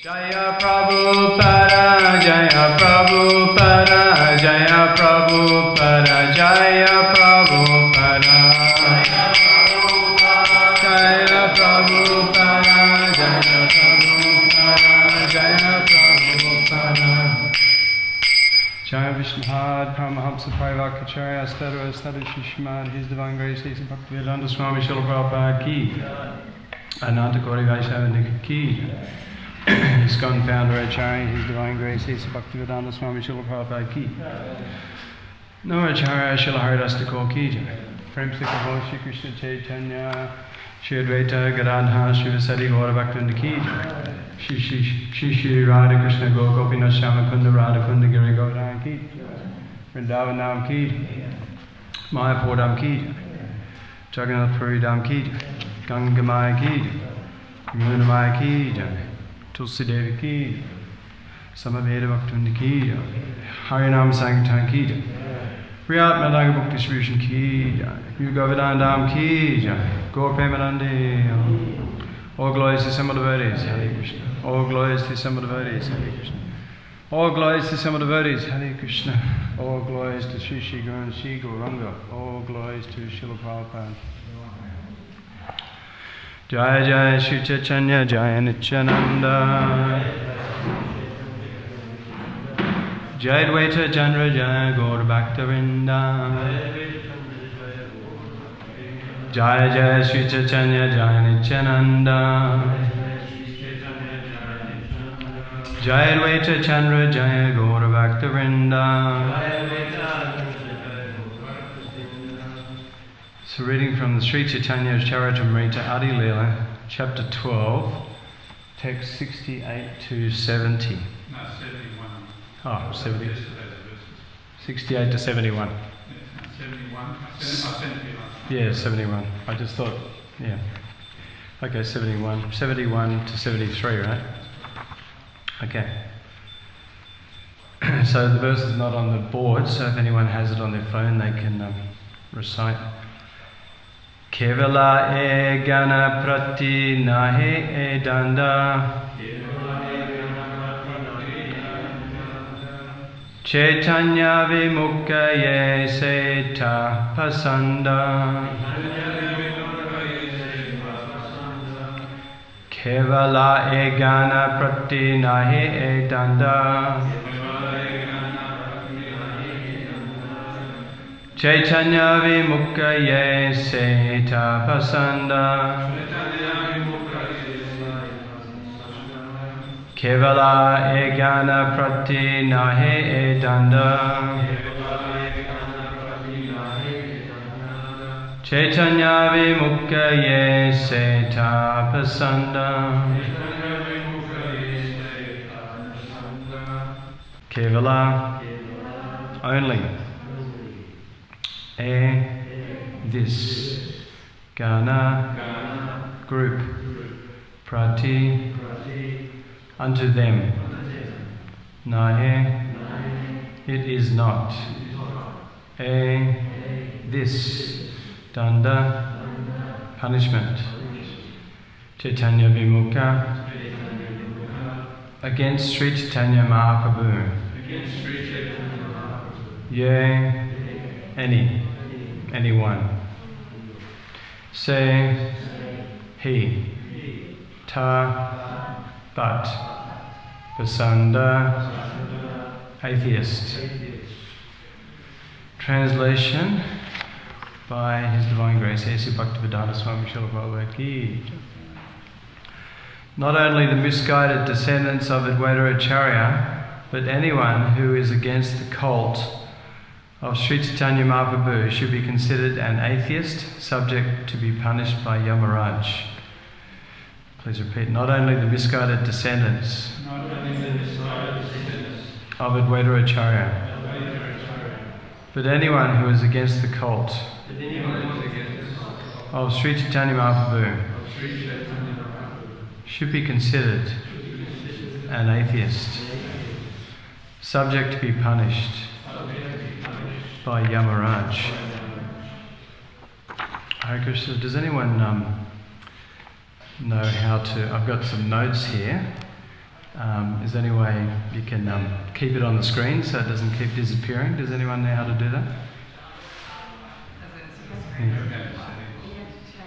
Jaya Prabhupada, Jaya Prabhupada, Jaya Prabhupada, Jaya Prabhupada, Jaya Prabhupada, Jaya Prabhupada, Jaya Prabhupada. Jaya Vishnahad, Paramahamsa Parivakacharya, Stadara Stadashishmad, His Divine Grace, His Bhaktivedanta Swami Srila Prabhupada Ki, Ananta Gauri Vaishnava Nikki Ki, ISKCON founder Acharya, His Divine Grace, His Bhaktivedanta Swami Srila Prabhupada Ki. No Acharya Srila Haridas Thakur Ki. Prem Se Kaho Shri Krishna Caitanya, Shri Advaita Gadadhara Srivasadi Gaura Bhaktivinoda Ki. Shri Radha Krishna Gopinath Shama Kunda Radha Kunda Giri Govardhana Ki. Vrindavan Nam Ki. Mayapur Dham Ki. Jagannath Puri Dham Ki. Ganga Maya Ki. Yamuna Maya Ki. Tulsi Devi Ki, Samaveda Bhaktivinoda Ki, Harinam Sankirtan Ki, Priyat Madanga Book Distribution Ki, New Govardhana Dham Ki, Gaur Premanande. All glories to some devotees, Hare Krishna. All glories to some devotees, Hare Krishna. All glories to some devotees, Hare Krishna. All glories to Sri Sri Guru and Sri Gauranga. All glories to Srila Prabhupada. Jaya Jaya Shri Chaitanya Jaya Nityananda Jaya Advaita Chandra Jaya Gaura Bhaktivinoda Jaya Jaya Shri Chaitanya Jaya Nityananda Jaya Advaita Chandra Jaya Gaura Bhaktivinoda. So reading from the Sri Caitanya's Caritamrita Adi-lila, chapter 12, text 68 to 70. No, 71. Oh, 70. 68 to 71. 71. I sent it to you last Yeah, 71. I just thought, yeah. Okay, 71. 71 to 73, right? Okay. So the verse is not on the board, so if anyone has it on their phone, they can recite. Kevala e gana prati nahe e danda Caitanya vimukha ye seta pasanda Kevala e gana prati nahe e danda Caitanya vimukha ye seta pasanda Kevala e gana prati nahe e danda Caitanya vimukha ye seta pasanda Kevala only this Gana group Prati unto them Nahe it is not this Danda punishment Caitanya Vimukha against Sri Caitanya Mahaprabhu yea anyone. Say, he, ta, but, pasanda, atheist. Translation by His Divine Grace, A.C. Bhaktivedanta Swami Srila Prabhupada Ki. Not only the misguided descendants of Advaita Acharya, but anyone who is against the cult of Sri Caitanya Mahaprabhu should be considered an atheist, subject to be punished by Yamaraj. Please repeat. Not only the misguided descendants of Advaita Acharya, but anyone who is against the cult of Sri Caitanya Mahaprabhu should be considered an atheist, subject to be punished by Yamaraj. Hare Krishna. Does anyone know how to... I've got some notes here. Is there any way you can keep it on the screen so it doesn't keep disappearing? Does anyone know how to do that?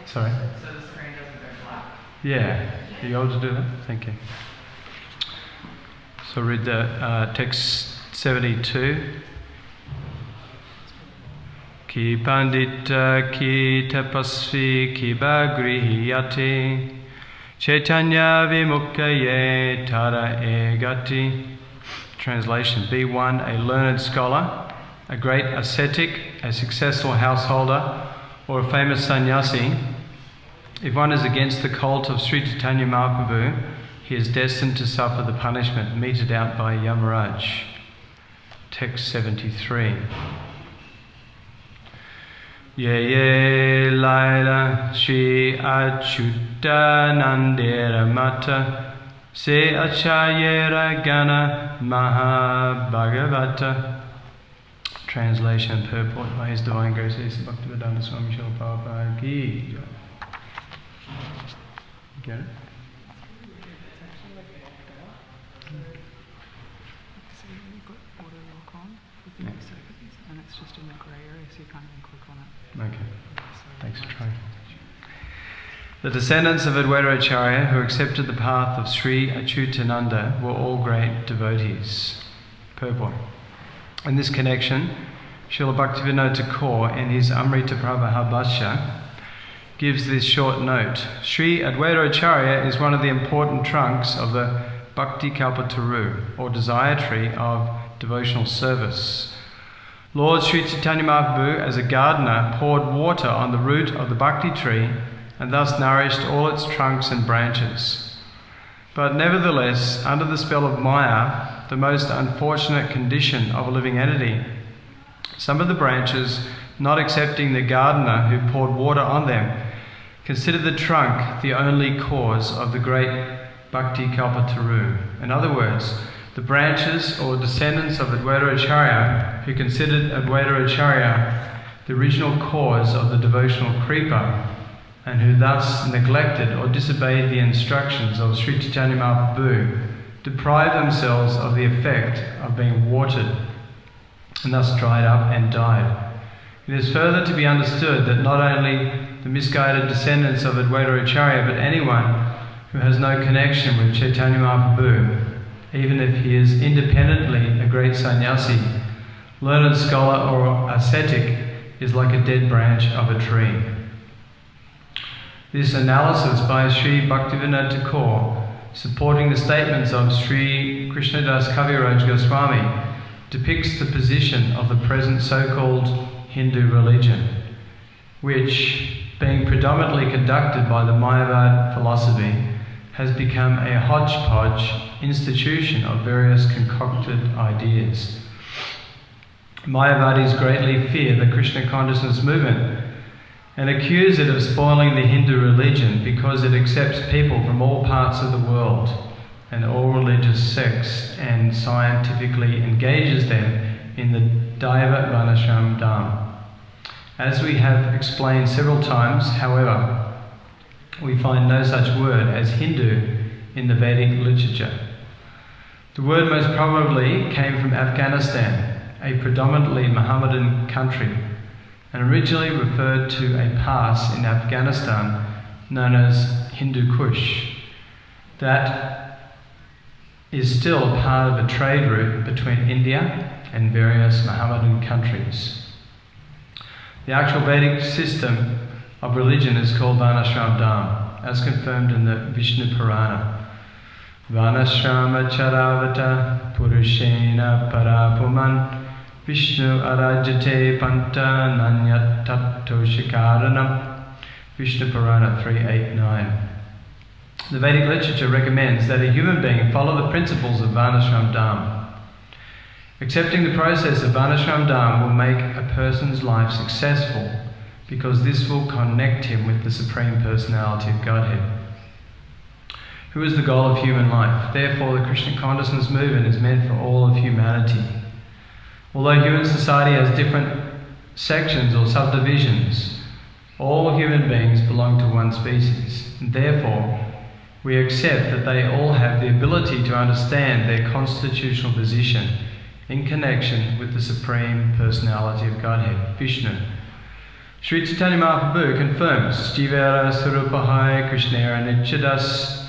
Sorry? So the screen doesn't go black. Yeah. Are you able to do that? Thank you. So read the text 72. Ki pandita ki tapasvi ki bhagrihiyati Caitanya vimukhaye tara egati. Translation: Be one a learned scholar, a great ascetic, a successful householder, or a famous sannyasi. If one is against the cult of Sri Caitanya Mahaprabhu, he is destined to suffer the punishment meted out by Yamaraj. Text 73. Ye Laila Shri Achyutanandera Mata Se Achayera Gana Mahabhagavata. Translation and purport by His Divine Grace Bhaktivedanta Swami Srila Prabhupada Ki Jai. Get it? So you've got auto lock on with the next seconds, and it's just in the grey area, so you can't even click on it. Okay. Thanks for trying. The descendants of Advaita Acharya who accepted the path of Sri Achyutananda were all great devotees. Purport. In this connection, Srila Bhaktivinoda Thakur in his Amrita Prabha Bhashya gives this short note. Sri Advaita Acharya is one of the important trunks of the Bhakti Kalpataru, or desire tree of devotional service. Lord Sri Caitanya Mahaprabhu, as a gardener, poured water on the root of the Bhakti tree and thus nourished all its trunks and branches. But nevertheless, under the spell of Maya, the most unfortunate condition of a living entity, some of the branches, not accepting the gardener who poured water on them, considered the trunk the only cause of the great Bhakti Kalpataru. In other words, the branches or descendants of Advaita Acharya who considered Advaita Acharya the original cause of the devotional creeper, and who thus neglected or disobeyed the instructions of Sri Caitanya Mahaprabhu, deprived themselves of the effect of being watered and thus dried up and died. It is further to be understood that not only the misguided descendants of Advaita Acharya, but anyone who has no connection with Chaitanya Mahaprabhu, even if he is independently a great sannyasi, learned scholar or ascetic, is like a dead branch of a tree. This analysis by Sri Bhaktivinoda Thakur, supporting the statements of Sri Krishnadas Kaviraj Goswami, depicts the position of the present so-called Hindu religion, which, being predominantly conducted by the Mayavad philosophy, has become a hodgepodge institution of various concocted ideas. Mayavadis greatly fear the Krishna consciousness movement and accuse it of spoiling the Hindu religion because it accepts people from all parts of the world and all religious sects and scientifically engages them in the Daiva Varnashram Dham. As we have explained several times, however, we find no such word as Hindu in the Vedic literature. The word most probably came from Afghanistan, a predominantly Mohammedan country, and originally referred to a pass in Afghanistan known as Hindu Kush, that is still a part of a trade route between India and various Mohammedan countries. The actual Vedic system of religion is called Varnashram Dham, as confirmed in the Vishnu Purana. Varnashrama charavata purushena parapuman Vishnu arajate panta nanyat tattosikaranam. Vishnu Purana 389. The Vedic literature recommends that a human being follow the principles of Varnashram Dham. Accepting the process of Varnashram Dham will make a person's life successful because this will connect him with the Supreme Personality of Godhead, who is the goal of human life. Therefore, the Krishna consciousness movement is meant for all of humanity. Although human society has different sections or subdivisions, all human beings belong to one species. And therefore, we accept that they all have the ability to understand their constitutional position in connection with the Supreme Personality of Godhead, Vishnu. Sri Caitanya Mahaprabhu confirms, Jivara Surupahai Krishnera Nichadas.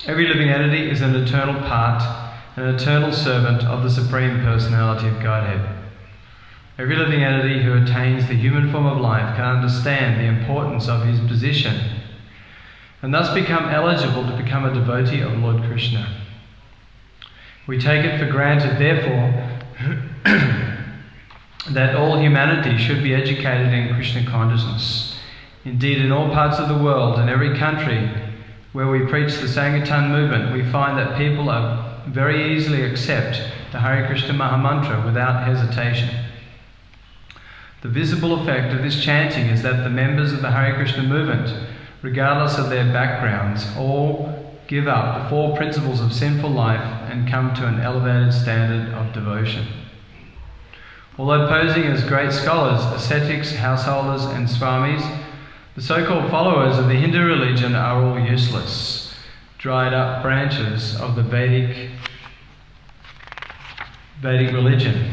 Every living entity is an eternal part, an eternal servant of the Supreme Personality of Godhead. Every living entity who attains the human form of life can understand the importance of his position and thus become eligible to become a devotee of Lord Krishna. We take it for granted, therefore, that all humanity should be educated in Krishna consciousness. Indeed, in all parts of the world, in every country where we preach the Sankirtan movement, we find that people are very easily accept the Hare Krishna Mahamantra without hesitation. The visible effect of this chanting is that the members of the Hare Krishna movement, regardless of their backgrounds, all give up the four principles of sinful life and come to an elevated standard of devotion. Although posing as great scholars, ascetics, householders and swamis, the so-called followers of the Hindu religion are all useless, dried up branches of the Vedic religion.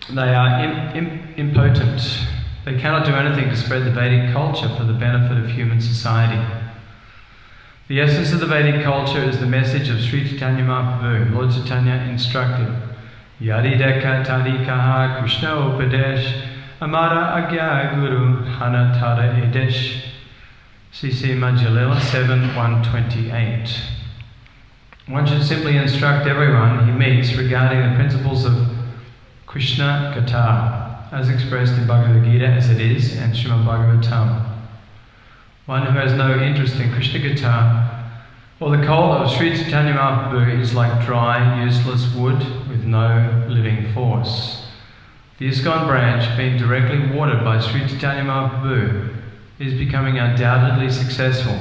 They are impotent. They cannot do anything to spread the Vedic culture for the benefit of human society. The essence of the Vedic culture is the message of Sri Caitanya Mahaprabhu. Lord Chaitanya instructed, Yadi deka tadikaha Krishna upadesh Amara agya guru hanatara edesh. C.C. Adi-lila 7:128. One should simply instruct everyone he meets regarding the principles of Krishna Katha, as expressed in Bhagavad Gita as it is, and Srimad Bhagavatam. One who has no interest in Krishna Katha or the cult of Sri Caitanya Mahaprabhu is like dry, useless wood with no living force. The ISKCON branch, being directly watered by Sri Caitanya Mahaprabhu, is becoming undoubtedly successful,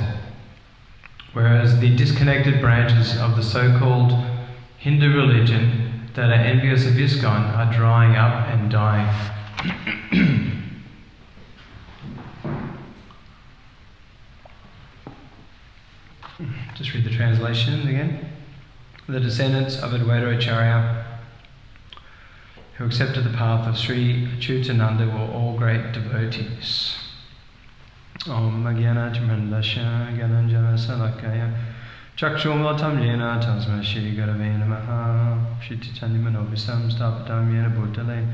whereas the disconnected branches of the so-called Hindu religion that are envious of ISKCON are drying up and dying. Just read the translation again. The descendants of Advaita Acharya who accepted the path of Sri Achyutananda were all great devotees. Om Magyana Chamandasya Gyananjana Salakaya Chakshumlatam Yena Tasma Shri Garave Namaha Shri Chaitanya Manobhisam Stapatam Yena Bhutale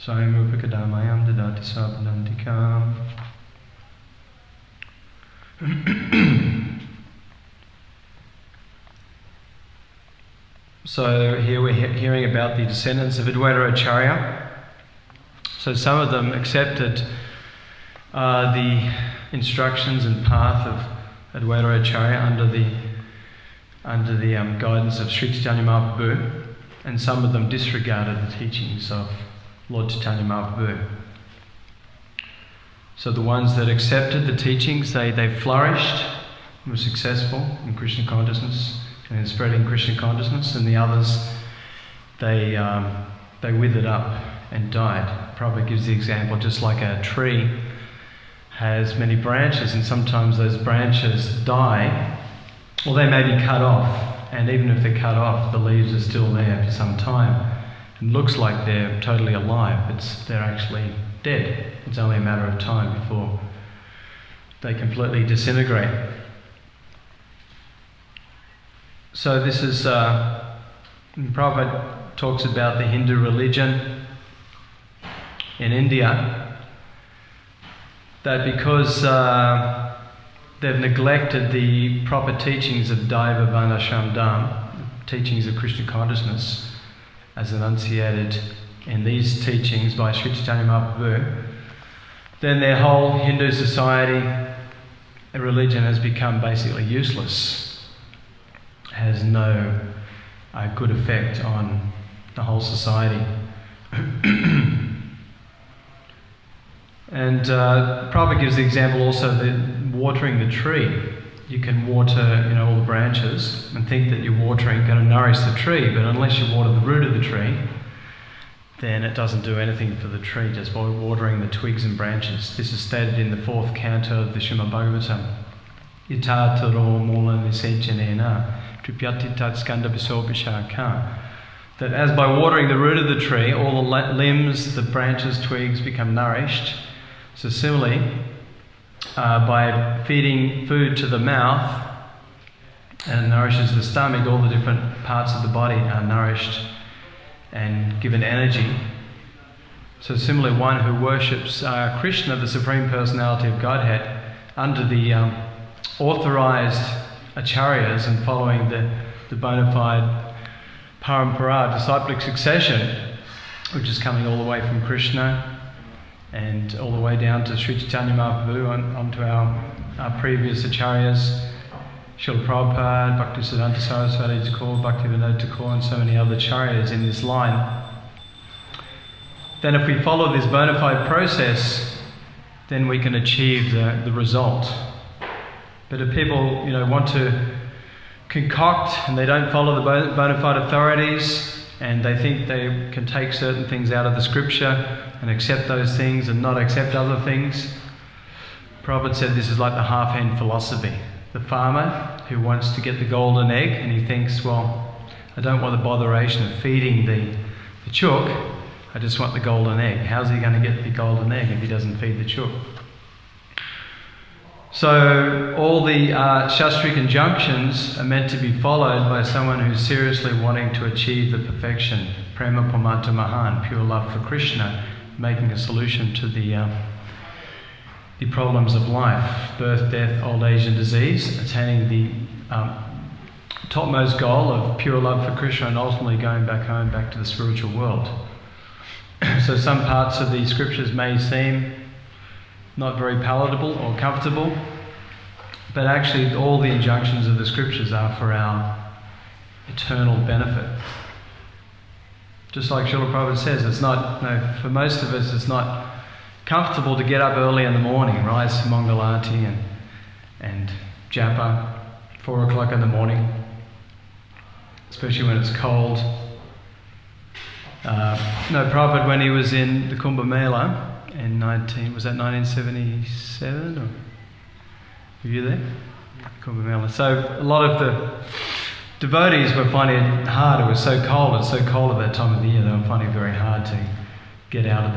Swayam Rupa Kadamayam Dadati Swapadantikam. So here we're hearing about the descendants of Advaita Acharya. So some of them accepted the instructions and path of Advaita Acharya under the guidance of Sri Caitanya Mahaprabhu, and some of them disregarded the teachings of Lord Chaitanya Mahaprabhu. So the ones that accepted the teachings, they flourished, were successful in Krishna consciousness and in spreading Krishna consciousness, and the others, they withered up and died. Prabhupada gives the example, just like a tree has many branches, and sometimes those branches die, or they may be cut off, and even if they're cut off, the leaves are still there for some time. It looks like they're totally alive, but they're actually dead. It's only a matter of time before they completely disintegrate. So this is, Prabhupada talks about the Hindu religion in India, that because they've neglected the proper teachings of Daiva Varnashram Dham, teachings of Krishna consciousness, as enunciated in these teachings by Sri Chaitanya Mahaprabhu, then their whole Hindu society and religion has become basically useless. Has no good effect on the whole society. And Prabhupada gives the example also that watering the tree. You can water, all the branches and think that you're watering, going to nourish the tree, but unless you water the root of the tree, then it doesn't do anything for the tree just by watering the twigs and branches. This is stated in the 4th canto of the Srimad Bhagavatam. Ita taro mula nisejanena tripyatitat skanda pisopishaka. That as by watering the root of the tree, all the limbs, the branches, twigs become nourished. So similarly, by feeding food to the mouth and nourishes the stomach, all the different parts of the body are nourished and given energy. So similarly, one who worships Krishna, the Supreme Personality of Godhead, under the authorized acharyas and following the bona fide parampara, disciplic succession, which is coming all the way from Krishna and all the way down to Sri Caitanya Mahaprabhu onto our previous acharyas, Srila Prabhupada, Bhaktisiddhanta Saraswati Thakur, Bhaktivinoda Thakur, and so many other acharyas in this line. Then if we follow this bona fide process, then we can achieve the result. But if people, want to concoct and they don't follow the bona fide authorities and they think they can take certain things out of the scripture and accept those things and not accept other things, Prabhupada said this is like the half-hen philosophy. The farmer who wants to get the golden egg and he thinks, well, I don't want the botheration of feeding the chook, I just want the golden egg. How's he going to get the golden egg if he doesn't feed the chook? So all the shastric injunctions are meant to be followed by someone who's seriously wanting to achieve the perfection, prema pramata mahan, pure love for Krishna, making a solution to the problems of life, birth, death, old age and disease, attaining the topmost goal of pure love for Krishna and ultimately going back home, back to the spiritual world. So some parts of the scriptures may seem not very palatable or comfortable, but actually all the injunctions of the scriptures are for our eternal benefit. Just like Srila Prabhupada says, it's not, for most of us, it's not comfortable to get up early in the morning, rise to Mangalati and japa, 4 o'clock in the morning, especially when it's cold. Prabhupada, when he was in the Kumbh Mela in 1977? Or were you there? Kumbh Mela. So a lot of the devotees were finding it hard. It was so cold. It's so cold at that time of the year. They were finding it very hard to get out of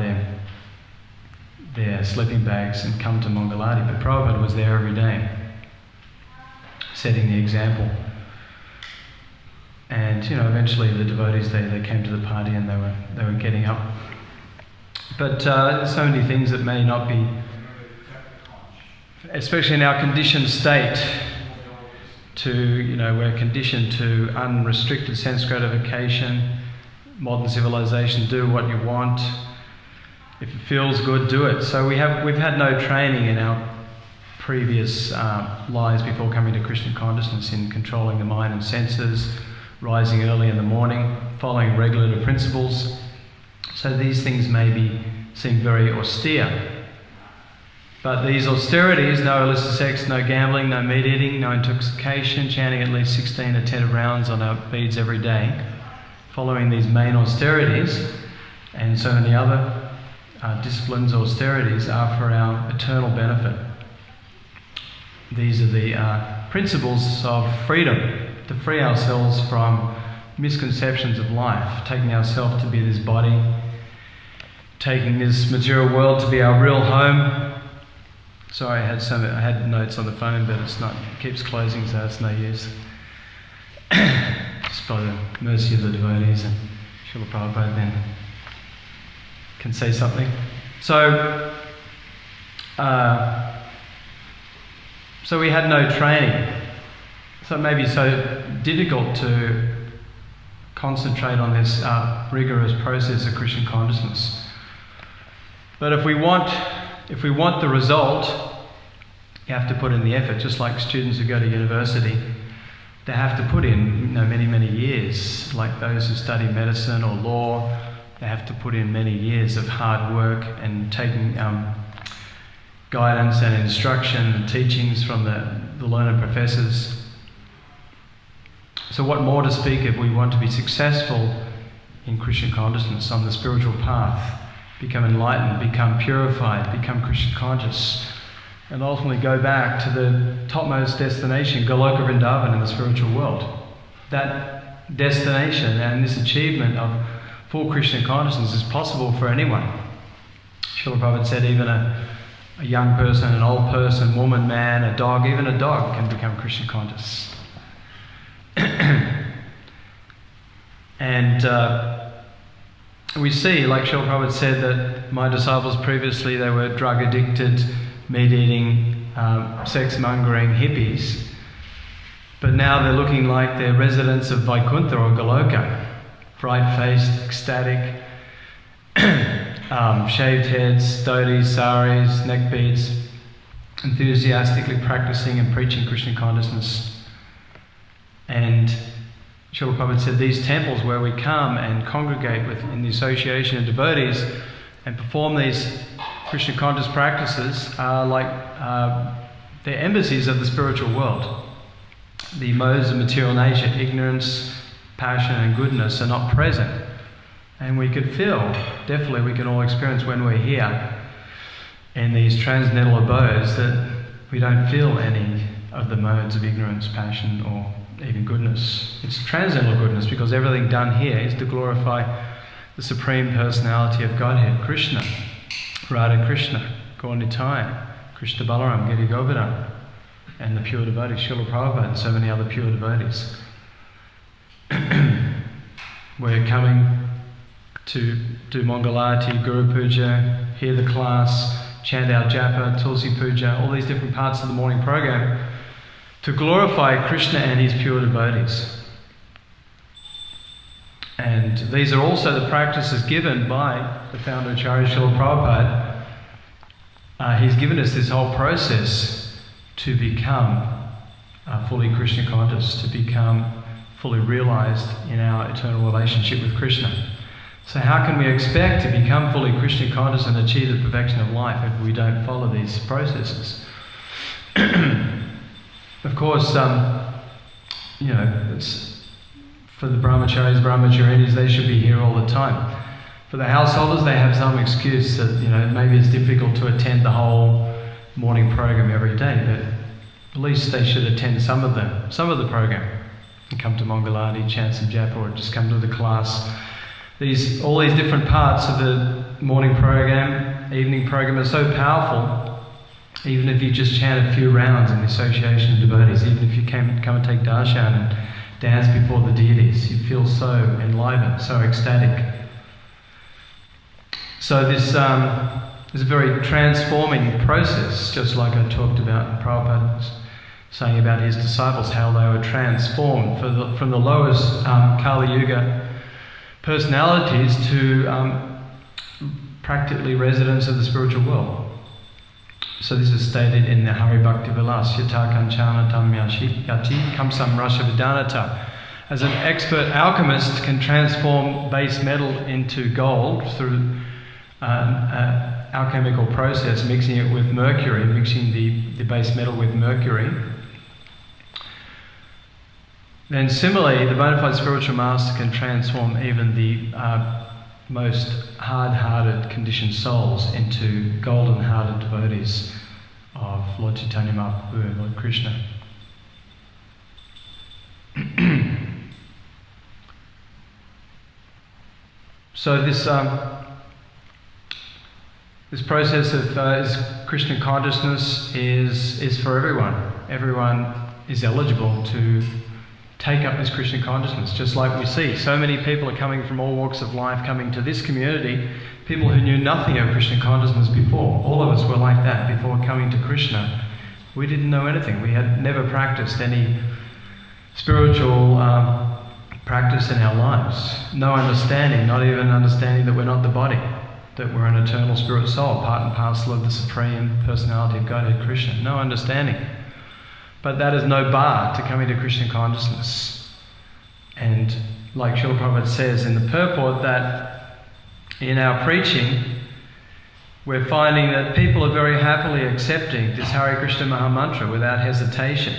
their sleeping bags and come to Mangalati. But Prabhupada was there every day, setting the example. And eventually the devotees they came to the party and they were getting up. But there's so many things that may not be, especially in our conditioned state, we're conditioned to unrestricted sense gratification, modern civilization, do what you want. If it feels good, do it. So we've had no training in our previous lives before coming to Krishna consciousness in controlling the mind and senses, rising early in the morning, following regulative principles. So these things seem very austere. But these austerities, no illicit sex, no gambling, no meat eating, no intoxication, chanting at least 16 attentive rounds on our beads every day, following these main austerities, and so many other disciplines, austerities, are for our eternal benefit. These are the principles of freedom, to free ourselves from misconceptions of life, taking ourselves to be this body, taking this material world to be our real home. Sorry, I had notes on the phone, but it keeps closing, so it's no use. Just by the mercy of the devotees and Srila Prabhupada then can say something. So we had no training. So it may be so difficult to concentrate on this rigorous process of Krishna consciousness. But if we want the result, you have to put in the effort. Just like students who go to university, they have to put in many, many years. Like those who study medicine or law, they have to put in many years of hard work and taking guidance and instruction and teachings from the learned professors. So what more to speak if we want to be successful in Krishna consciousness on the spiritual path, become enlightened, become purified, become Krishna conscious, and ultimately go back to the topmost destination, Goloka Vrindavan, in the spiritual world. That destination and this achievement of full Krishna consciousness is possible for anyone. Srila Prabhupada said even a young person, an old person, woman, man, a dog, even a dog can become Krishna conscious. And we see, like Srila Prabhupada said, that my disciples previously, they were drug addicted, meat-eating, sex-mongering hippies, but now they're looking like they're residents of Vaikuntha or Goloka, bright-faced, ecstatic, shaved heads, dhotis, saris, neck beads, enthusiastically practicing and preaching Krishna consciousness. And Srila Prabhupada said these temples where we come and congregate in the association of devotees and perform these Krishna conscious practices are like they're embassies of the spiritual world. The modes of material nature, ignorance, passion and goodness are not present. And we could feel, definitely we can all experience when we're here in these transcendental abodes that we don't feel any of the modes of ignorance, passion or even goodness. It's transcendental goodness because everything done here is to glorify the Supreme Personality of Godhead, Krishna, Radha Krishna, Gaur Nitai, Krishna Balaram, Giri Govardhan, and the pure devotees, Srila Prabhupada and so many other pure devotees. We're coming to do Mangalarati, Guru Puja, hear the class, chant our japa, Tulsi Puja, all these different parts of the morning program to glorify Krishna and his pure devotees. And these are also the practices given by the founder Acharya Srila Prabhupada. He's given us this whole process to become fully Krishna conscious, to become fully realized in our eternal relationship with Krishna. So how can we expect to become fully Krishna conscious and achieve the perfection of life if we don't follow these processes? Of course, it's for the brahmacharis, brahmacharinis, they should be here all the time. For the householders, they have some excuse that, maybe it's difficult to attend the whole morning program every day, but at least they should attend some of the program and come to Mangalarati, chant some japa, or just come to the class. All these different parts of the morning program, evening program are so powerful. Even if you just chant a few rounds in the association of devotees, even if you come and take darshan and dance before the deities, you feel so enlivened, so ecstatic. So this is a very transforming process, just like I talked about Prabhupada saying about his disciples, how they were transformed from the lowest Kali Yuga personalities to practically residents of the spiritual world. So this is stated in the Hari Bhakti Vilas, Yata Kanchana Tamyashi Yati Kamsam Rasha Vidanata. As an expert alchemist can transform base metal into gold through alchemical process, mixing it with mercury, mixing the base metal with mercury. Then similarly, the bona fide spiritual master can transform even the most hard-hearted, conditioned souls into golden-hearted devotees of Lord Caitanya Mahaprabhu and Lord Krishna. So this process of Krishna consciousness is for everyone. Everyone is eligible to take up this Krishna consciousness, just like we see. So many people are coming from all walks of life, coming to this community, people who knew nothing of Krishna consciousness before. All of us were like that before coming to Krishna. We didn't know anything. We had never practiced any spiritual practice in our lives. No understanding, not even understanding that we're not the body, that we're an eternal spirit soul, part and parcel of the Supreme Personality of Godhead, Krishna. No understanding. But that is no bar to coming to Krishna consciousness. And like Srila Prabhupada says in the purport, that in our preaching, we're finding that people are very happily accepting this Hare Krishna Mahamantra without hesitation.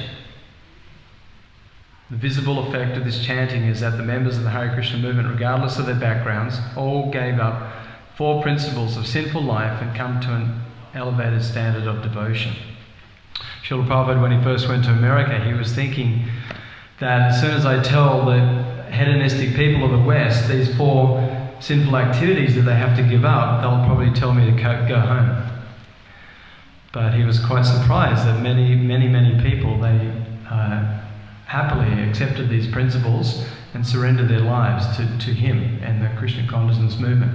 The visible effect of this chanting is that the members of the Hare Krishna movement, regardless of their backgrounds, all gave up 4 principles of sinful life and come to an elevated standard of devotion. Srila Prabhupada, when he first went to America, he was thinking that as soon as I tell the hedonistic people of the West these 4 sinful activities that they have to give up, they'll probably tell me to go home. But he was quite surprised that many people, they happily accepted these principles and surrendered their lives to him and the Krishna consciousness movement.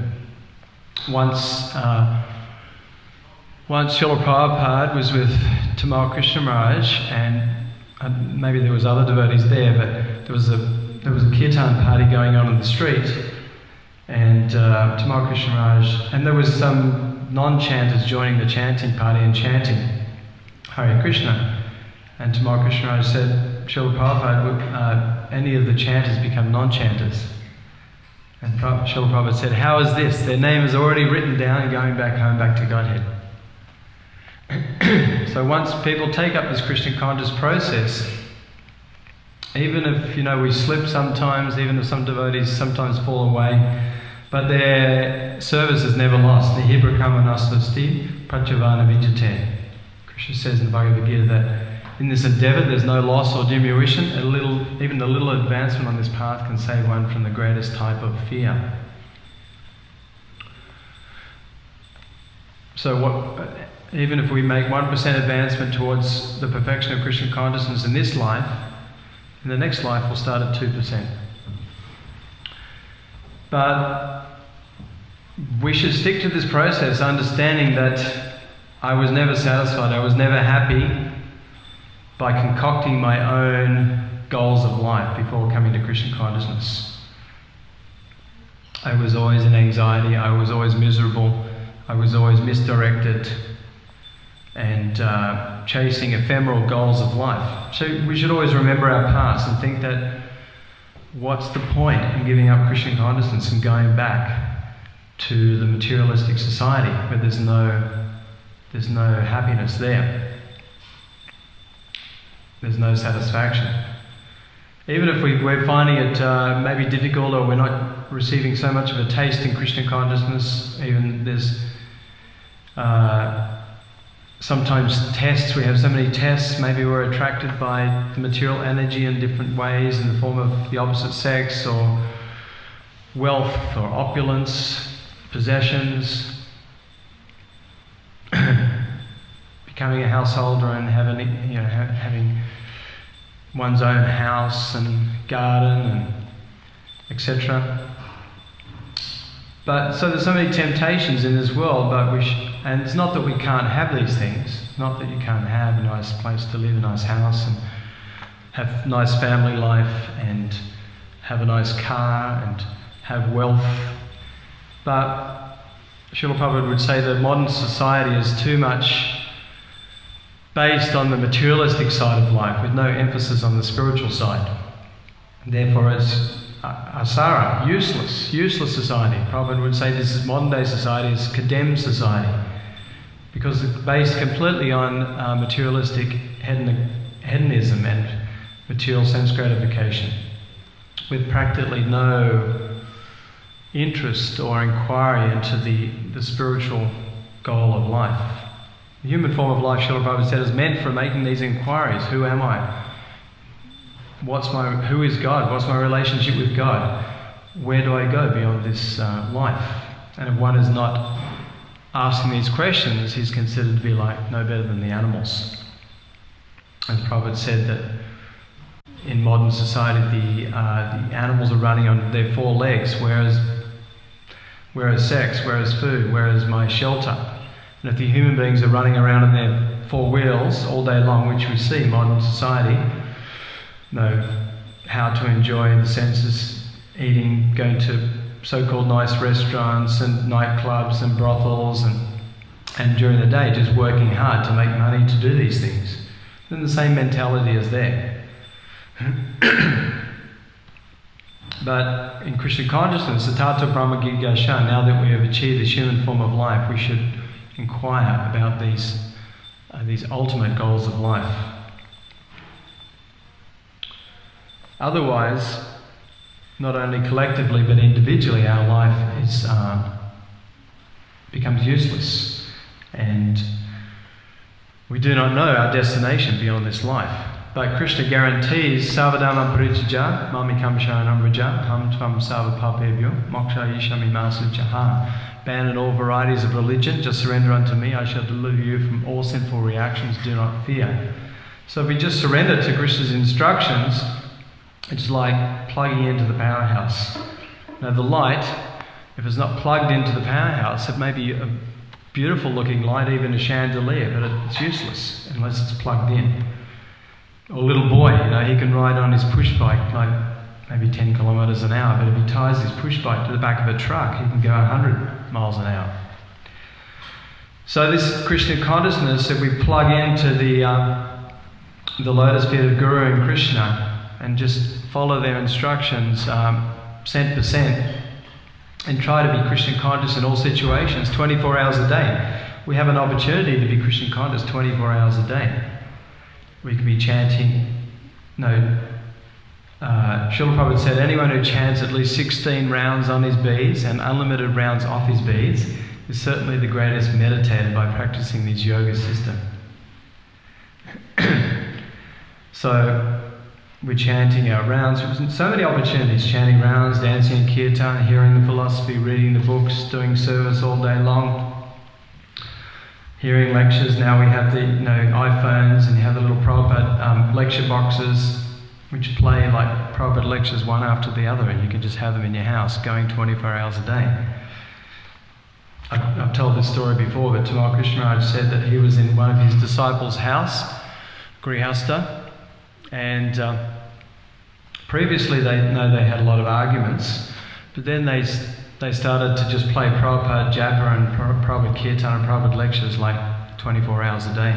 Once Srila Prabhupada was with Tamal Krishna Maharaj, and maybe there was other devotees there, but there was a kirtan party going on in the street, and Tamal Krishna Maharaj, and there was some non-chanters joining the chanting party and chanting Hare Krishna, and Tamal Krishna Maharaj said, Srila Prabhupada, would any of the chanters become non-chanters? And Srila Prabhupada said, how is this? Their name is already written down and going back home, back to Godhead. So once people take up this Krishna conscious process, even if we slip sometimes, even if some devotees sometimes fall away, but their service is never lost. Nihibrakamanasasti prachavana vijate. Krishna says in the Bhagavad Gita that in this endeavour there's no loss or diminution. Even a little advancement on this path can save one from the greatest type of fear. So even if we make 1% advancement towards the perfection of Krishna consciousness in this life, in the next life we'll start at 2%. But we should stick to this process, understanding that I was never satisfied, I was never happy by concocting my own goals of life before coming to Krishna consciousness. I was always in anxiety, I was always miserable, I was always misdirected and chasing ephemeral goals of life. So we should always remember our past and think that what's the point in giving up Krishna consciousness and going back to the materialistic society where there's no happiness there. There's no satisfaction. Even if we're finding it maybe difficult, or we're not receiving so much of a taste in Krishna consciousness, even there's sometimes tests, we have so many tests, maybe we're attracted by the material energy in different ways in the form of the opposite sex or wealth or opulence, possessions, becoming a householder and having one's own house and garden and etc. But so there's so many temptations in this world, but and it's not that we can't have these things, not that you can't have a nice place to live, a nice house and have nice family life and have a nice car and have wealth. But Srila Prabhupada would say that modern society is too much based on the materialistic side of life with no emphasis on the spiritual side. Therefore it's asara, useless society. Prabhupada would say this is modern day society, is condemned society because it's based completely on materialistic hedonism and material sense gratification with practically no interest or inquiry into the spiritual goal of life. The human form of life, Srila Prabhupada said, is meant for making these inquiries. Who am I? Who is God? What's my relationship with God? Where do I go beyond this life? And if one is not asking these questions, he's considered to be like no better than the animals. As Prabhupada said that in modern society the animals are running on their 4 legs, whereas sex, whereas food, whereas my shelter. And if the human beings are running around on their 4 wheels all day long, which we see in modern society, know how to enjoy the senses, eating, going to so-called nice restaurants and nightclubs and brothels and during the day just working hard to make money to do these things. Then the same mentality is there. But in Krishna consciousness, Tata Brahma Gigasha, now that we have achieved this human form of life, we should inquire about these ultimate goals of life. Otherwise, not only collectively but individually, our life becomes useless, and We do not know our destination beyond this life. But Krishna guarantees Sarvadharma Parityajya Mamikam Sharanam Vraja Ham Tvam Sarva Papebhyo Moksha Ishami Masu Jaha. Abandon all varieties of religion, just surrender unto me, I shall deliver you from all sinful reactions, do not fear. So if we just surrender to Krishna's instructions, it's like plugging into the powerhouse. Now the light, if it's not plugged into the powerhouse, it may be a beautiful looking light, even a chandelier, but it's useless unless it's plugged in. Or a little boy, he can ride on his push bike like maybe 10 kilometers an hour, but if he ties his push bike to the back of a truck, he can go 100 miles an hour. So this Krishna consciousness, if we plug into the lotus feet of Guru and Krishna and just follow their instructions cent per cent and try to be Krishna conscious in all situations, 24 hours a day. We have an opportunity to be Krishna conscious 24 hours a day. We can be chanting, Srila Prabhupada said anyone who chants at least 16 rounds on his beads and unlimited rounds off his beads is certainly the greatest meditator by practicing this yoga system. So we're chanting our rounds. So many opportunities, chanting rounds, dancing in kirtan, hearing the philosophy, reading the books, doing service all day long. Hearing lectures. Now we have the iPhones, and you have the little Prabhupada lecture boxes which play like Prabhupada lectures one after the other, and you can just have them in your house going 24 hours a day. I've told this story before, but Tamal Krishna Maharaj said that he was in one of his disciples' house, Grihasta, and previously they had a lot of arguments, but then they started to just play Prabhupada Japa and Prabhupada Kirtan and Prabhupada lectures like 24 hours a day.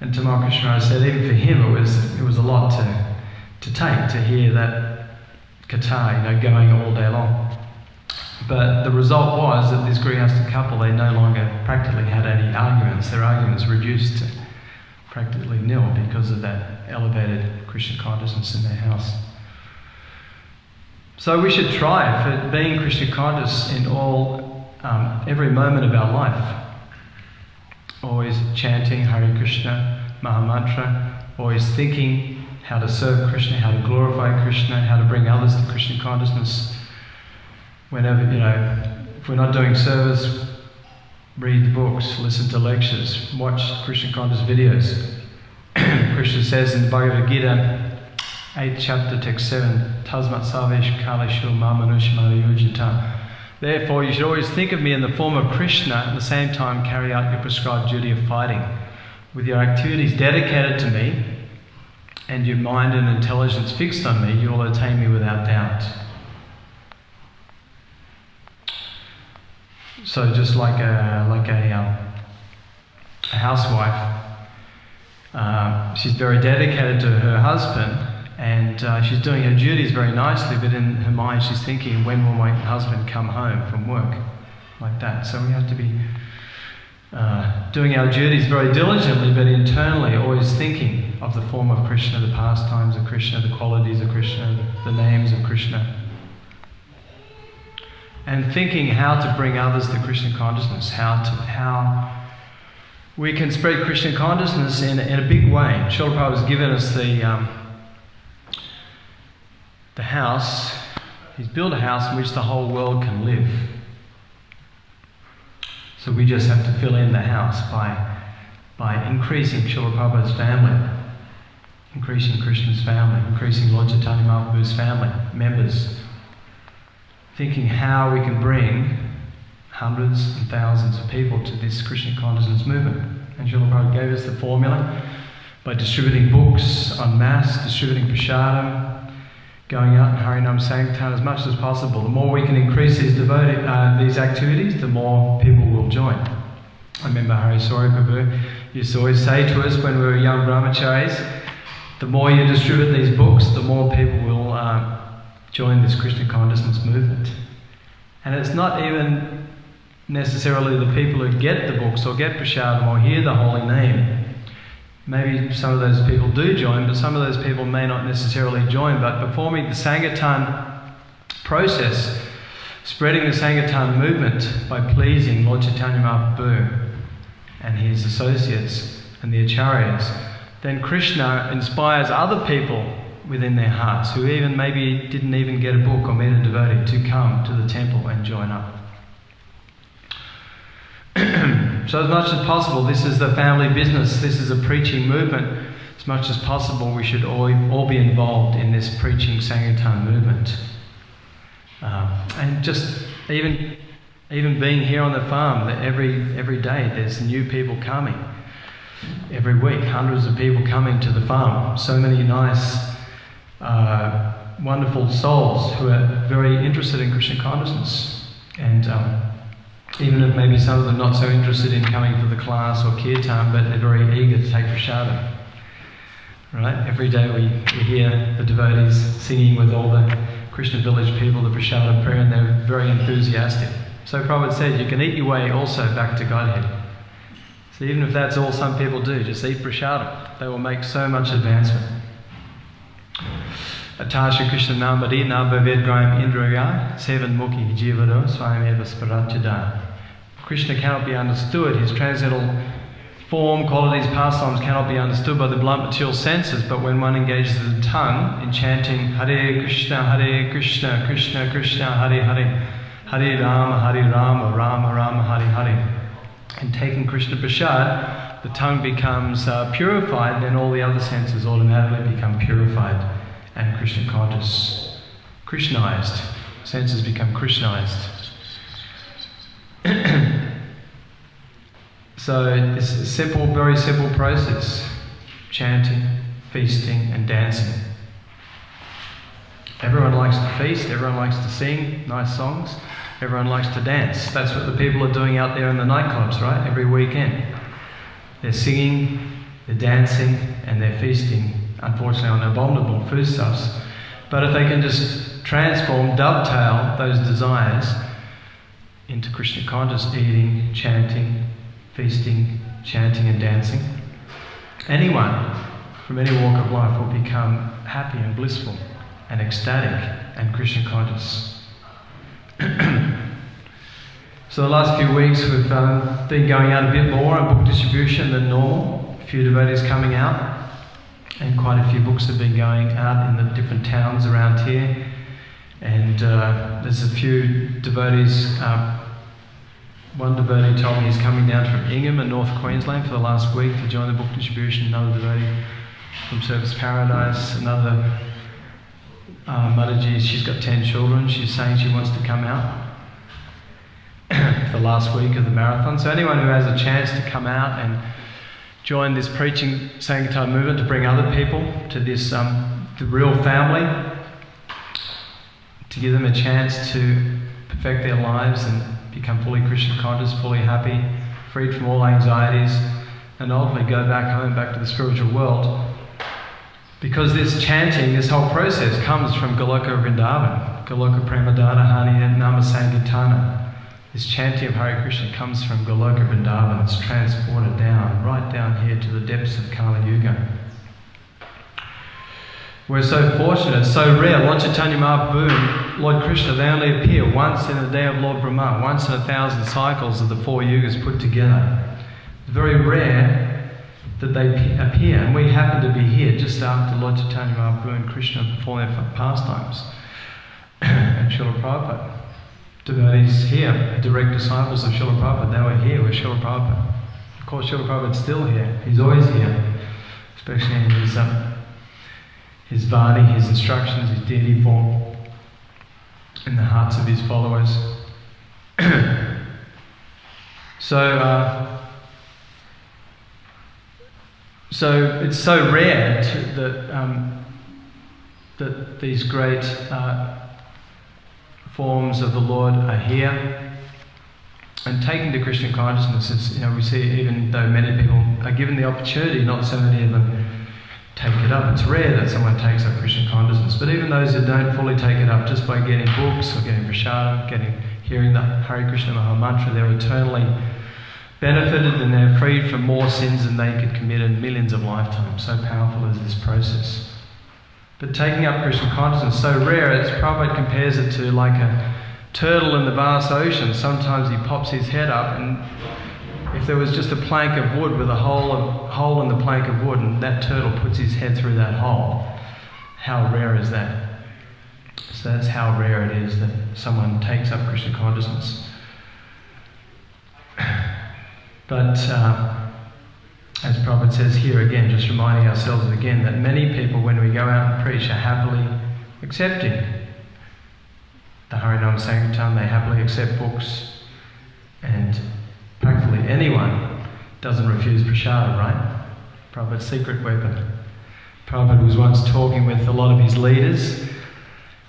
And Tamal Krishna Maharaj said even for him it was a lot to take to hear that katha, going all day long. But the result was that this Grihasta couple, they no longer practically had any arguments. Their arguments reduced to practically nil because of that elevated Krishna consciousness in their house. So we should try for being Krishna conscious in every moment of our life. Always chanting Hare Krishna, Mahamantra, always thinking how to serve Krishna, how to glorify Krishna, how to bring others to Krishna consciousness. Whenever, if we're not doing service, read the books, listen to lectures, watch Krishna conscious videos. Krishna says in the Bhagavad Gita, 8th chapter, text 7, Tasmat Sarvesh Kalishu Mamanushmara Yujita. Therefore, you should always think of me in the form of Krishna, at the same time carry out your prescribed duty of fighting. With your activities dedicated to me, and your mind and intelligence fixed on me, you will attain me without doubt. So just like a housewife, she's very dedicated to her husband, and she's doing her duties very nicely, but in her mind she's thinking, when will my husband come home from work? Like that. So we have to be doing our duties very diligently, but internally always thinking of the form of Krishna, the pastimes of Krishna, the qualities of Krishna, the names of Krishna. And thinking how to bring others to Krishna consciousness, how we can spread Krishna consciousness in a big way. Srila Prabhupada has given us the house. He's built a house in which the whole world can live. So we just have to fill in the house by increasing Srila Prabhupada's family, increasing Krishna's family, increasing Lord Chaitanya Mahaprabhu's family members, thinking how we can bring hundreds and thousands of people to this Krishna consciousness movement. And Srila Prabhupada gave us the formula by distributing books en masse, distributing prasadam, going out and Harinam Sankirtan as much as possible. The more we can increase these activities, the more people will join. I remember Hariswari Prabhu used to always say to us when we were young brahmacharis, the more you distribute these books, the more people will join this Krishna consciousness movement. And it's not even necessarily the people who get the books or get prasadam or hear the holy name. Maybe some of those people do join, but some of those people may not necessarily join. But performing the Sankirtan process, spreading the Sankirtan movement by pleasing Lord Chaitanya Mahaprabhu and his associates, and the acharyas, then Krishna inspires other people within their hearts who even maybe didn't even get a book or meet a devotee to come to the temple and join up. So as much as possible, this is the family business, this is a preaching movement. As much as possible, we should all be involved in this preaching Sankirtan movement. And just even being here on the farm, that every day there's new people coming. Every week, hundreds of people coming to the farm. So many nice, wonderful souls who are very interested in Krishna consciousness. And even if maybe some of them not so interested in coming for the class or kirtan, but they're very eager to take prasadam. Right? Every day we hear the devotees singing with all the Krishna village people, the prasadam prayer, and they're very enthusiastic. So Prabhupada said, you can eat your way also back to Godhead. So even if that's all some people do, just eat prasadam. They will make so much advancement. Atasha Krishna Namadi Nabhaved Graham Indraya Sevan Mukhi Jivado Swayameva Sparatjada. Krishna cannot be understood. His transcendental form, qualities, pastimes cannot be understood by the blunt material senses, but when one engages the tongue in chanting Hare Krishna, Krishna Krishna, Hare Hare, Hare Rama, Rama Rama, Hare Hare, and taking Krishna Prasad, the tongue becomes purified, then all the other senses automatically become purified and Krishna conscious, Krishnized. Senses become Krishnized. So it's a simple, very simple process. Chanting, feasting and dancing. Everyone likes to feast, everyone likes to sing nice songs, everyone likes to dance. That's what the people are doing out there in the nightclubs, right? Every weekend. They're singing, they're dancing and they're feasting, unfortunately on abominable foodstuffs. But if they can just transform, dovetail those desires into Krishna conscious eating, chanting, feasting, chanting and dancing, anyone from any walk of life will become happy and blissful and ecstatic and Krishna conscious. So the last few weeks we've been going out a bit more on book distribution than normal. A few devotees coming out, and quite a few books have been going out in the different towns around here. And there's a few devotees. One devotee told me he's coming down from Ingham in North Queensland for the last week to join the book distribution. Another devotee from Service Paradise. Another Mataji, she's got 10 children. She's saying she wants to come out for the last week of the marathon. So anyone who has a chance to come out and join this preaching Sankirtan movement to bring other people to this the real family, to give them a chance to perfect their lives and become fully Krishna conscious, fully happy, freed from all anxieties, and ultimately go back home, back to the spiritual world. Because this chanting, this whole process comes from Goloka Vrindavan, Goloka Premadana Hani Nama Sankirtana. This chanting of Hare Krishna comes from Goloka Vrindavan. It's transported down, right down here to the depths of Kali Yuga. We're so fortunate, so rare. Lord Caitanya Mahaprabhu and Lord Krishna, they only appear once in the day of Lord Brahma, once in 1,000 cycles of the 4 yugas put together. It's very rare that they appear, and we happen to be here just after Lord Caitanya Mahaprabhu and Krishna perform their pastimes. And Srila Prabhupada. Devotees here, direct disciples of Srila Prabhupada, they were here with Srila Prabhupada. Of course, Srila Prabhupada's still here. He's always here, especially in his Vani, his instructions, his deity form, in the hearts of his followers. So it's so rare that these great forms of the Lord are here. And taking to Krishna consciousness is, we see, even though many people are given the opportunity, not so many of them take it up. It's rare that someone takes up Krishna consciousness, but even those who don't fully take it up, just by getting books or getting prasadam, hearing the Hare Krishna Maha Mantra, they're eternally benefited and they're freed from more sins than they could commit in millions of lifetimes. So powerful is this process. But taking up Krishna consciousness is so rare, Prabhupada compares it to like a turtle in the vast ocean. Sometimes he pops his head up, and if there was just a plank of wood with a hole in the plank of wood, and that turtle puts his head through that hole, how rare is that? So that's how rare it is that someone takes up Krishna consciousness. But as Prabhupada says here again, just reminding ourselves again that many people, when we go out and preach, are happily accepting the Harinam Sankirtan. They happily accept books, and practically anyone doesn't refuse prasada, right? Prabhupada's secret weapon. Prabhupada was once talking with a lot of his leaders,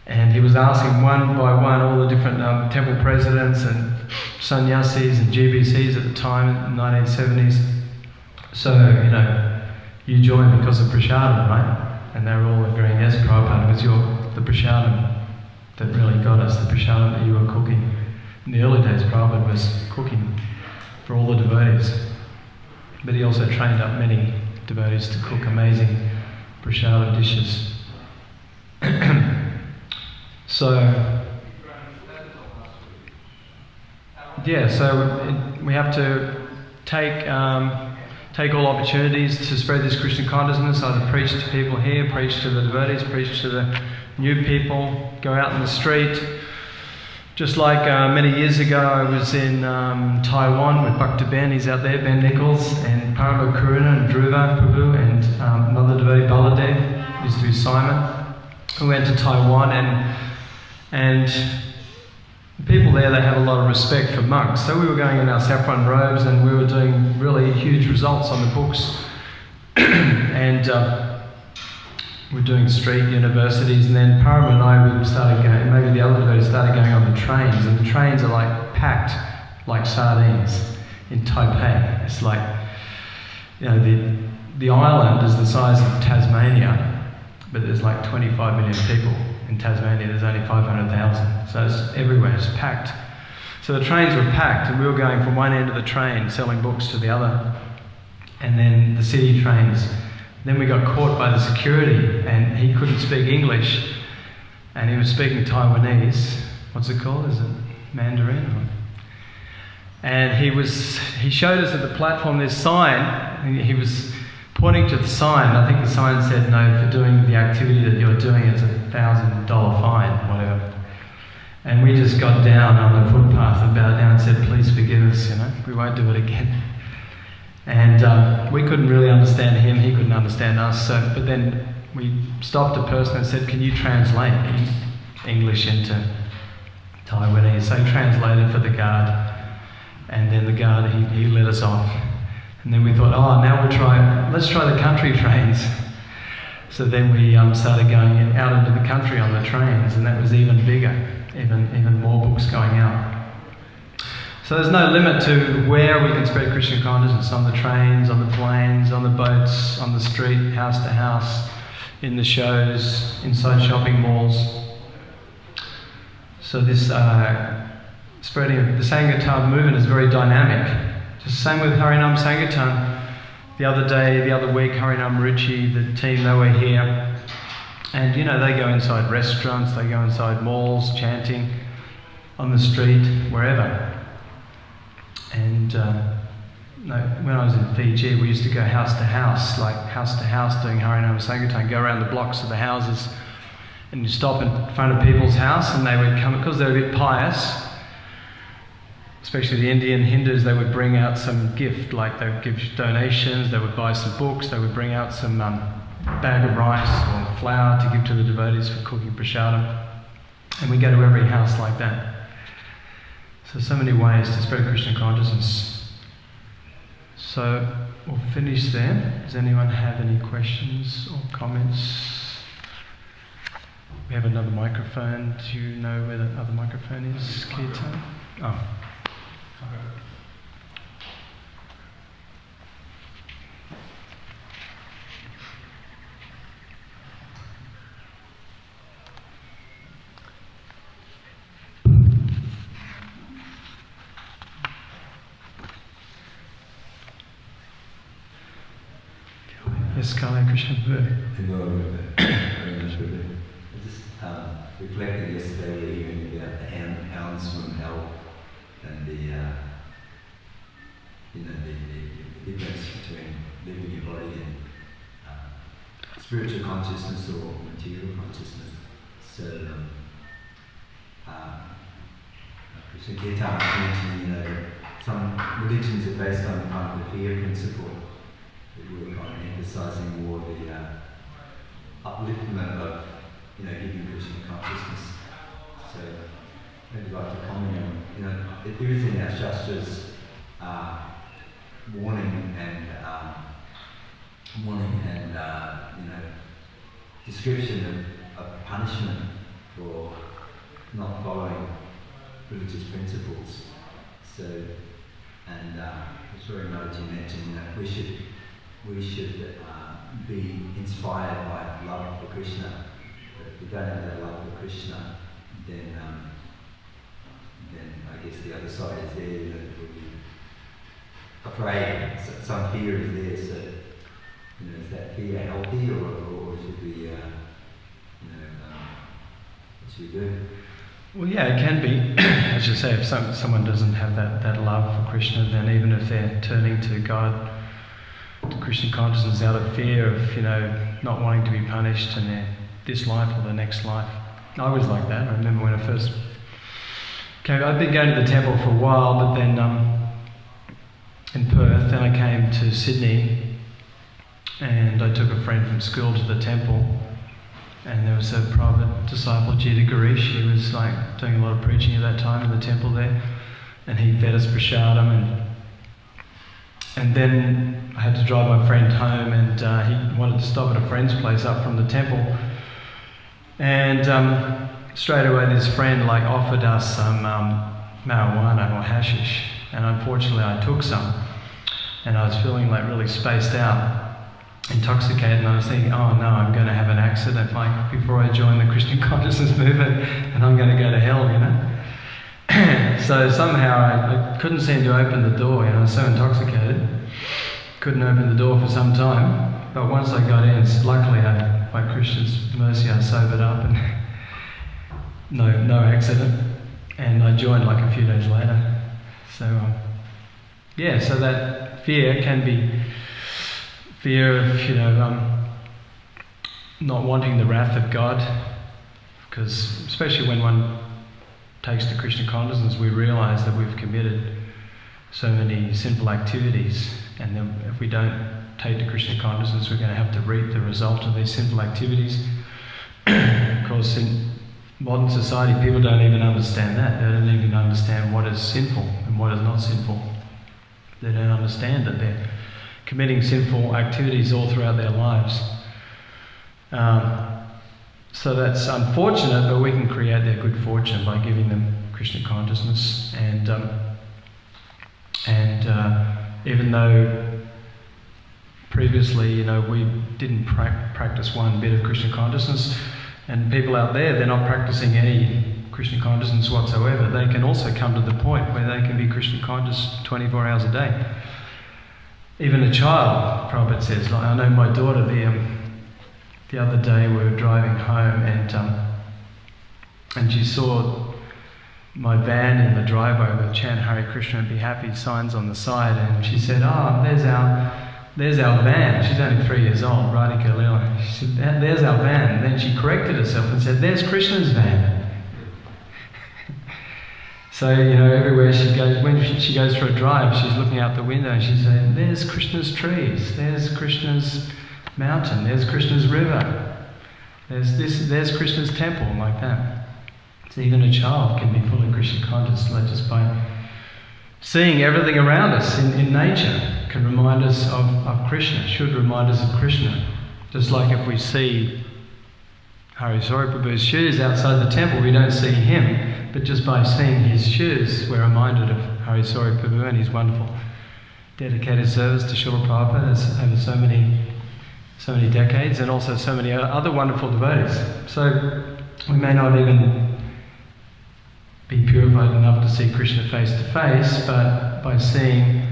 and he was asking one by one all the different temple presidents and sannyasis and GBCs at the time in the 1970s. So, you joined because of prasada, right? And they were all agreeing, yes, Prabhupada, it was the prasada that really got us, the prasada that you were cooking. In the early days, Prabhupada was cooking for all the devotees. But he also trained up many devotees to cook amazing prasada dishes. So we have to take all opportunities to spread this Krishna consciousness, either preach to people here, preach to the devotees, preach to the new people, go out in the street. Just like many years ago, I was in Taiwan with Bhakta Ben, he's out there, Ben Nichols, and Parama Karuna and Dhruva Prabhu, and another devotee, Baladev, used to be Simon. We went to Taiwan, and the people there, they have a lot of respect for monks. So we were going in our saffron robes, and we were doing really huge results on the books. And we're doing street universities, and then Parama and I, we started going, maybe the other devotees started going on the trains, and the trains are like packed like sardines in Taipei. It's like, the island is the size of Tasmania, but there's like 25 million people. In Tasmania, there's only 500,000, so it's everywhere, it's packed. So the trains were packed, and we were going from one end of the train selling books to the other, and then the city trains. Then we got caught by the security, and he couldn't speak English, and he was speaking Taiwanese. What's it called? Is it Mandarin? And he showed us at the platform this sign, and he was pointing to the sign. I think the sign said, no, for doing the activity that you're doing, it's $1,000 fine, whatever. And we just got down on the footpath and bowed down and said, please forgive us, we won't do it again. And we couldn't really understand him, he couldn't understand us. But then we stopped a person and said, can you translate English into Taiwanese? So he translated for the guard, and then the guard, he let us off. And then we thought, now let's try the country trains. So then we started going out into the country on the trains, and that was even bigger, even more books going out. So there's no limit to where we can spread Krishna consciousness, on the trains, on the planes, on the boats, on the street, house to house, in the shows, inside shopping malls. So this spreading of the Sankirtan movement is very dynamic. Just the same with Harinam Sankirtan. The other week, Harinam Ruchi, the team, they were here. And they go inside restaurants, they go inside malls, chanting, on the street, wherever. And when I was in Fiji, we used to go house to house doing Harinam Sankirtan, go around the blocks of the houses, and you stop in front of people's house, and they would come, because they're a bit pious, especially the Indian Hindus, they would bring out some gift, like they would give donations, they would buy some books, they would bring out some bag of rice or flour to give to the devotees for cooking prasadam. And we go to every house like that. So many ways to spread Krishna consciousness. So we'll finish there. Does anyone have any questions or comments? We have another microphone. Do you know where the other microphone is, Caitanya? Oh. Yes, Kale Krishna. I just reflected yesterday evening about the hounds from hell and the the difference between living your body and spiritual consciousness or material consciousness. So, Krishna Caitanya mentioned, some religions are based on kind of the fear principle, that work on emphasising more the upliftment of, giving Krishna consciousness. So, maybe I'd like to comment on, if there is in our Shastras warning and description of punishment for not following religious principles. So, and Sri Mataji mentioned that we should be inspired by love for Krishna. But if we don't have that love for Krishna, then I guess the other side is there, that we'll be afraid. Some fear is there. So, is that fear healthy, or should we, what should we do? Well, yeah, it can be. As you say, if someone doesn't have that love for Krishna, then even if they're turning to God, to Krishna consciousness out of fear of, not wanting to be punished in this life or the next life. I was like that. I remember when I first came, I'd been going to the temple for a while, but then in Perth, then I came to Sydney, and I took a friend from school to the temple. And there was a private disciple, Jita Garish. He was doing a lot of preaching at that time in the temple there, and he fed us prasadam. And then I had to drive my friend home, and he wanted to stop at a friend's place up from the temple. And straight away, this friend offered us some marijuana or hashish, and unfortunately, I took some, and I was feeling really spaced out, intoxicated, and I was thinking, oh no, I'm going to have an accident before I join the Christian consciousness movement, and I'm going to go to hell, So somehow I couldn't seem to open the door, I was so intoxicated, couldn't open the door for some time, but once I got in, luckily by Krishna's mercy I sobered up and no accident, and I joined a few days later. So so that fear can be fear of, not wanting the wrath of God, because especially when one takes to Krishna consciousness, we realise that we've committed so many sinful activities, and then if we don't take to Krishna consciousness, we're going to have to reap the result of these sinful activities. Of course, in modern society, people don't even understand that. They don't even understand what is sinful and what is not sinful. They don't understand that they're committing sinful activities all throughout their lives. So that's unfortunate, but we can create their good fortune by giving them Krishna consciousness. And even though previously, we didn't practice one bit of Krishna consciousness, and people out there, they're not practicing any Krishna consciousness whatsoever, they can also come to the point where they can be Krishna conscious 24 hours a day. Even a child, Prabhupada says, I know my daughter, the other day we were driving home, and she saw my van in the driveway with Chant Hare Krishna and Be Happy signs on the side, and she said, there's our van. She's only 3 years old, Radhika Lila. She said, there's our van. And then she corrected herself and said, there's Krishna's van. So, everywhere she goes, when she goes for a drive, she's looking out the window and she's saying, there's Krishna's trees, there's Krishna's mountain, there's Krishna's river, there's Krishna's temple, like that. So even a child can be full of Krishna consciousness just by seeing everything around us in nature can remind us of Krishna, should remind us of Krishna. Just like if we see Hariswari Prabhu's shoes outside the temple, we don't see him, but just by seeing his shoes, we're reminded of Hariswari Prabhu and his wonderful dedicated service to Srila Prabhupada over so many decades, and also so many other wonderful devotees. So we may not even be purified enough to see Krishna face to face, but by seeing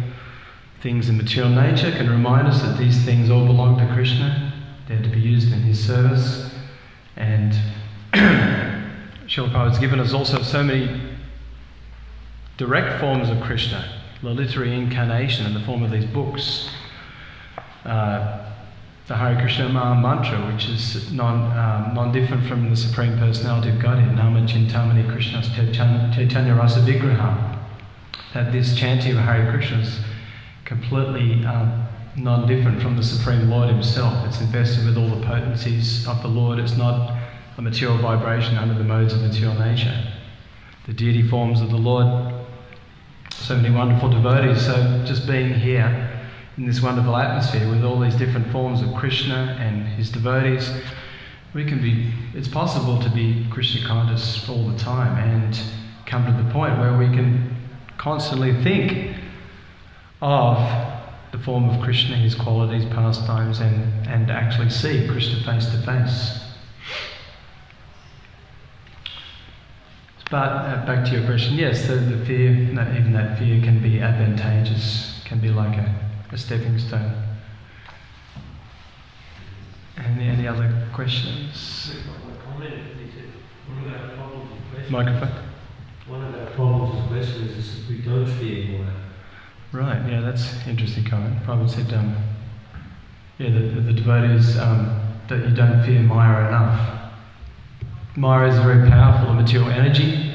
things in material nature can remind us that these things all belong to Krishna. They're to be used in his service. And Srila Prabhupada's given us also so many direct forms of Krishna. the literary incarnation in the form of these books. The Hare Krishna Maha Mantra, which is non-different from the Supreme Personality of Godhead, Nama Chintamani Krishna's Caitanya Rasa Vigraha. That this chanting of Hare Krishna is completely non-different from the Supreme Lord Himself. It's invested with all the potencies of the Lord. It's not a material vibration under the modes of material nature. The deity forms of the Lord, so many wonderful devotees. So just being here in this wonderful atmosphere with all these different forms of Krishna and his devotees, it's possible to be Krishna conscious all the time and come to the point where we can constantly think of the form of Krishna, his qualities, pastimes, and actually see Krishna face to face. But back to your question, yes, the fear, even that fear can be advantageous, can be like a stepping stone. Any other questions? Microphone. One of our problems with Westerners is that we don't fear more. Right, yeah, that's interesting comment. Prabhu said, the devotees, that you don't fear Maya enough. Maya is a very powerful material energy.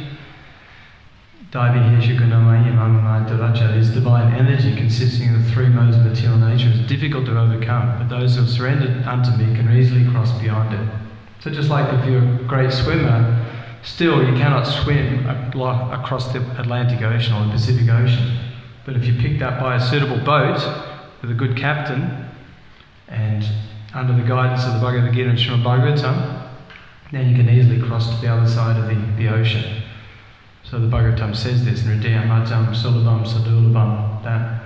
Is divine energy consisting of the three modes of material nature. Is difficult to overcome, but those who have surrendered unto me can easily cross beyond it. So just like if you're a great swimmer, still you cannot swim across the Atlantic Ocean or the Pacific Ocean. But if you're picked up by a suitable boat with a good captain and under the guidance of the Bhagavad Gita and Srimad Bhagavatam, then you can easily cross to the other side of the ocean. So the Bhagavatam says this, Nridaya Majam Sulabham Sadulabham, that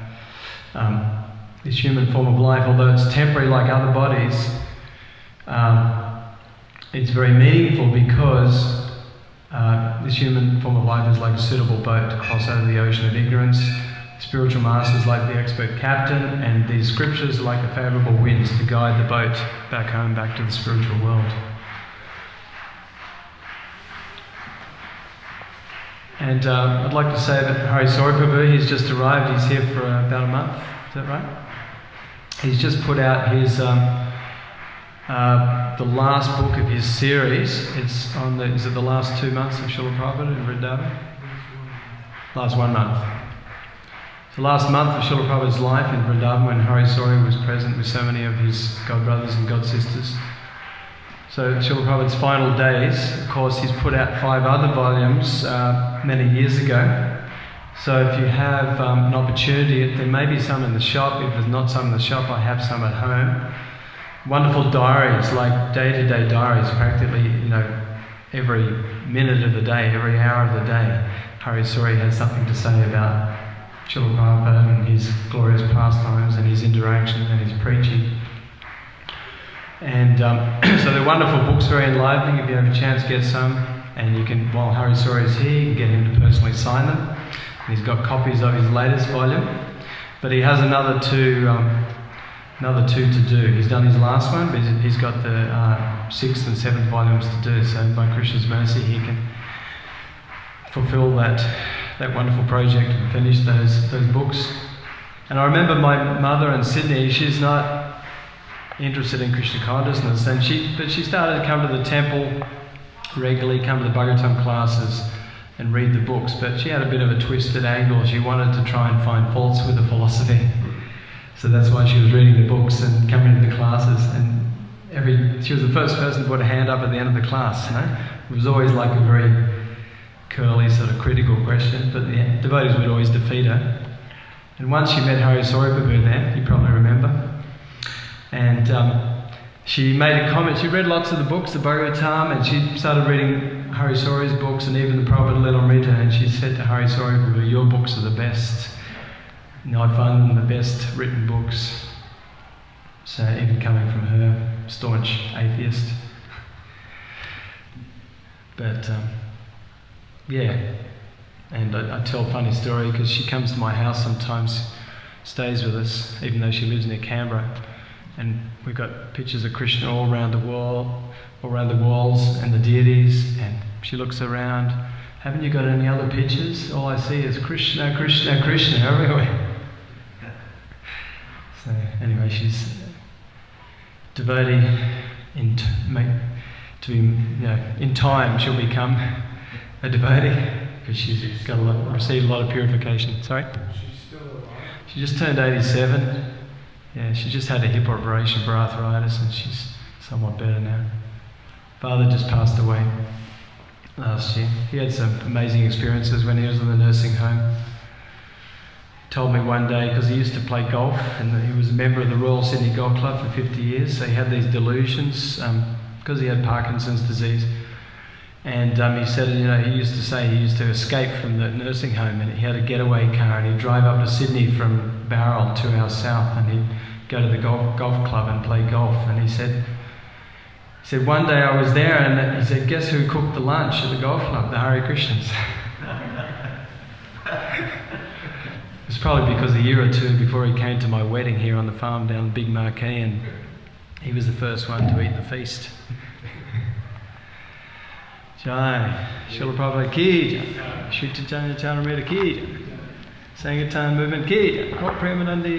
this human form of life, although it's temporary like other bodies, it's very meaningful because this human form of life is like a suitable boat to cross over the ocean of ignorance. Spiritual masters like the expert captain, and these scriptures are like the favourable winds to guide the boat back home, back to the spiritual world. And I'd like to say that Hari Sori Prabhu, he's just arrived. He's here for about a month. Is that right? He's just put out his the last book of his series. It's on is it the last 2 months of Srila Prabhupada in Vrindavan? Last 1 month. The last month of Srila Prabhupada's life in Vrindavan, when Hari Sori was present with so many of his god brothers and god sisters. So Srila Prabhupada's final days, of course, he's put out 5 other volumes many years ago. So if you have an opportunity, there may be some in the shop. If there's not some in the shop, I have some at home. Wonderful diaries, like day-to-day diaries, practically, every minute of the day, every hour of the day, Hari Sori has something to say about Srila Prabhupada and his glorious pastimes and his interaction and his preaching. And so they're wonderful books, very enlivening. If you have a chance, get some. And you can, while Hari Sori is here, you can get him to personally sign them. And he's got copies of his latest volume. But he has another two to do. He's done his last one, but he's got the 6th and 7th volumes to do. So by Krishna's mercy, he can fulfill that wonderful project and finish those books. And I remember my mother in Sydney, she's not interested in Krishna consciousness, but she started to come to the temple regularly, come to the Bhagavatam classes and read the books, but she had a bit of a twisted angle. She wanted to try and find faults with the philosophy. So that's why she was reading the books and coming to the classes, and she was the first person to put a hand up at the end of the class. It was always like a very curly, sort of critical question, but the devotees would always defeat her. And once she met Hari Sori Prabhu there, you probably remember, and she made a comment. She read lots of the books, the Bhagavatam, and she started reading Hari Sori's books and even the Prabhupada, and she said to Hari Sori Prabhu, "Your books are the best. I find them the best written books." So even coming from her, staunch atheist. But yeah, and I tell a funny story because she comes to my house sometimes, stays with us, even though she lives near Canberra. And we've got pictures of Krishna all around the wall, all around the walls, and the deities. And she looks around, haven't you got any other pictures? All I see is Krishna, Krishna, Krishna everywhere. So anyway, she's a devotee. In time she'll become a devotee because she's received a lot of purification. Sorry? She's still alive? She just turned 87. Yeah, she just had a hip operation for arthritis and she's somewhat better now. Father just passed away last year. He had some amazing experiences when he was in the nursing home. He told me one day, because he used to play golf and he was a member of the Royal Sydney Golf Club for 50 years, so he had these delusions because he had Parkinson's disease. And he said, he used to say he used to escape from the nursing home and he had a getaway car and he'd drive up to Sydney from Bowral 2 hours south and he'd go to the golf club and play golf. And he said one day I was there and he said, guess who cooked the lunch at the golf club? The Hare Krishnas. It's probably because a year or two before he came to my wedding here on the farm down in Big Marquee and he was the first one to eat the feast. Jai, Srila Prabhupada ki jai, Sri Caitanya Caritamrita ki jai, Sankirtan movement ki jai, Premanandi.